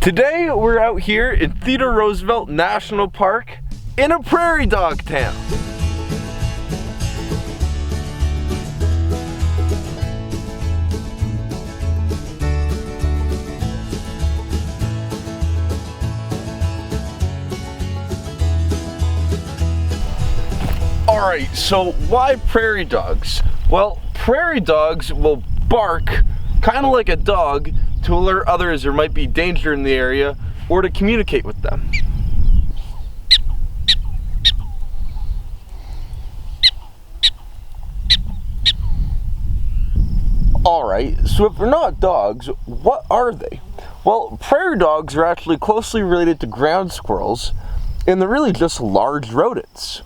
Today we're out here in Theodore Roosevelt National Park in a prairie dog town. Alright, so why prairie dogs? Well, prairie dogs will bark kind of like a dog to alert others there might be danger in the area or to communicate with them. Alright, so if they're not dogs, what are they? Well, prairie dogs are actually closely related to ground squirrels, and they're really just large rodents.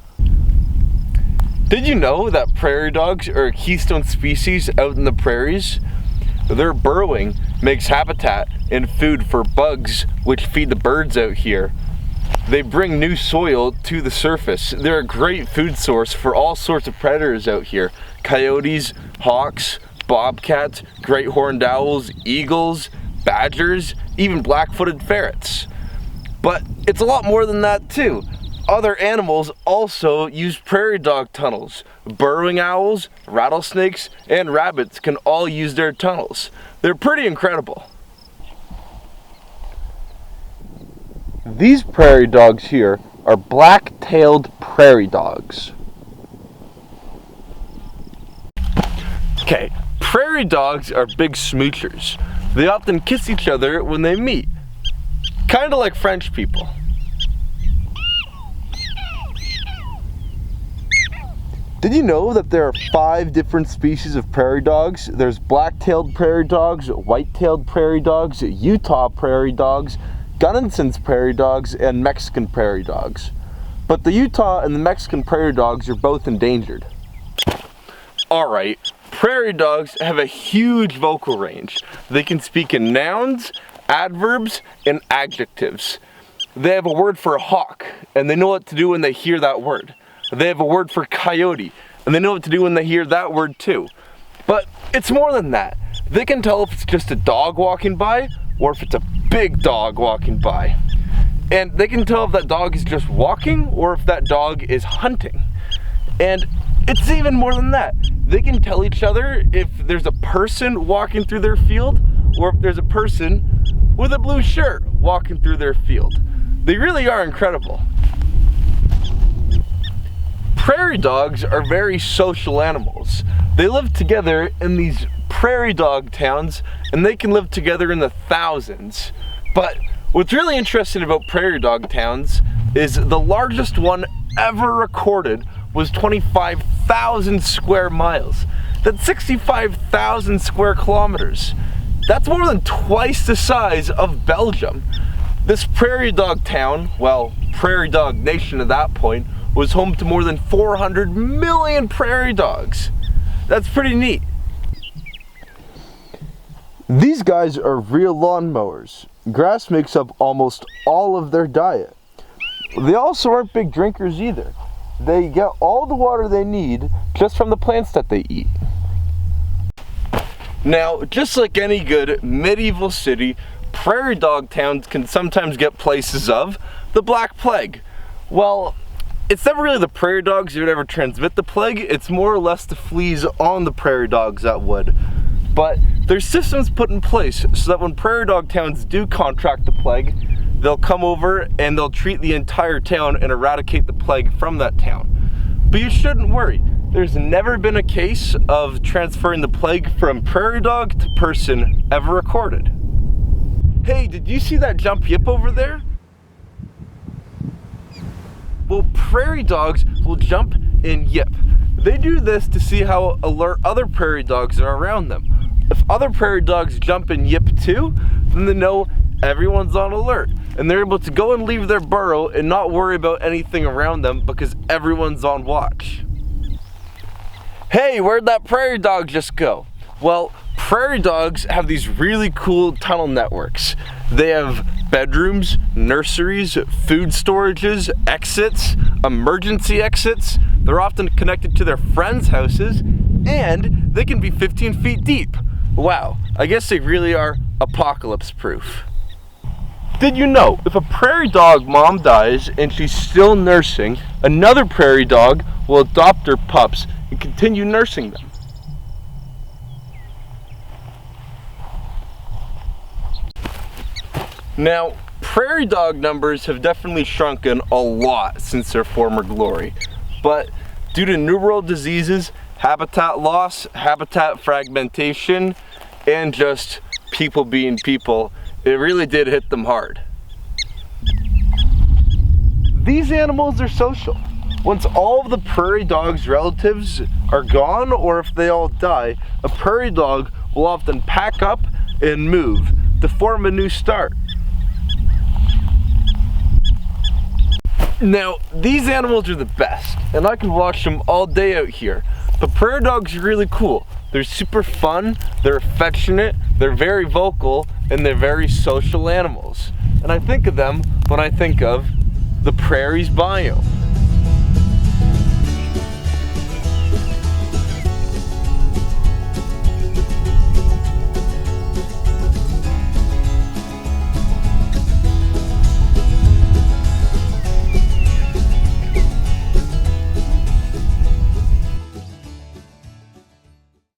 Did you know that prairie dogs are a keystone species out in the prairies? Their burrowing makes habitat and food for bugs which feed the birds out here. They bring new soil to the surface. They're a great food source for all sorts of predators out here. Coyotes, hawks, bobcats, great horned owls, eagles, badgers, even black-footed ferrets. But it's a lot more than that too. Other animals also use prairie dog tunnels. Burrowing owls, rattlesnakes, and rabbits can all use their tunnels. They're pretty incredible. These prairie dogs here are black-tailed prairie dogs. Okay, prairie dogs are big smoochers. They often kiss each other when they meet, kind of like French people. Did you know that there are 5 different species of prairie dogs? There's black-tailed prairie dogs, white-tailed prairie dogs, Utah prairie dogs, Gunnison's prairie dogs, and Mexican prairie dogs. But the Utah and the Mexican prairie dogs are both endangered. Alright, prairie dogs have a huge vocal range. They can speak in nouns, adverbs, and adjectives. They have a word for a hawk, and they know what to do when they hear that word. They have a word for coyote, and they know what to do when they hear that word too. But it's more than that. They can tell if it's just a dog walking by, or if it's a big dog walking by. And they can tell if that dog is just walking, or if that dog is hunting. And it's even more than that. They can tell each other if there's a person walking through their field, or if there's a person with a blue shirt walking through their field. They really are incredible. Prairie dogs are very social animals. They live together in these prairie dog towns, and they can live together in the thousands. But what's really interesting about prairie dog towns is the largest one ever recorded was 25,000 square miles. That's 65,000 square kilometers. That's more than twice the size of Belgium. This prairie dog town, well, prairie dog nation at that point, was home to more than 400 million prairie dogs. That's pretty neat. These guys are real lawnmowers. Grass makes up almost all of their diet. They also aren't big drinkers either. They get all the water they need just from the plants that they eat. Now, just like any good medieval city, prairie dog towns can sometimes get places of the Black Plague. Well, it's never really the prairie dogs that would ever transmit the plague. It's more or less the fleas on the prairie dogs that would. But there's systems put in place so that when prairie dog towns do contract the plague, they'll come over and they'll treat the entire town and eradicate the plague from that town. But you shouldn't worry. There's never been a case of transferring the plague from prairie dog to person ever recorded. Hey, did you see that jump yip over there? Well, prairie dogs will jump and yip. They do this to see how alert other prairie dogs are around them. If other prairie dogs jump and yip too, then they know everyone's on alert. And they're able to go and leave their burrow and not worry about anything around them because everyone's on watch. Hey, where'd that prairie dog just go? Well, prairie dogs have these really cool tunnel networks. They have bedrooms, nurseries, food storages, exits, emergency exits. They're often connected to their friends' houses, and they can be 15 feet deep. Wow, I guess they really are apocalypse proof. Did you know, if a prairie dog mom dies and she's still nursing, another prairie dog will adopt her pups and continue nursing them? Now, prairie dog numbers have definitely shrunken a lot since their former glory, but due to New World diseases, habitat loss, habitat fragmentation, and just people being people, it really did hit them hard. These animals are social. Once all of the prairie dog's relatives are gone, or if they all die, a prairie dog will often pack up and move to form a new start. Now, these animals are the best, and I can watch them all day out here. But prairie dogs are really cool. They're super fun, they're affectionate, they're very vocal, and they're very social animals. And I think of them when I think of the prairie's biome.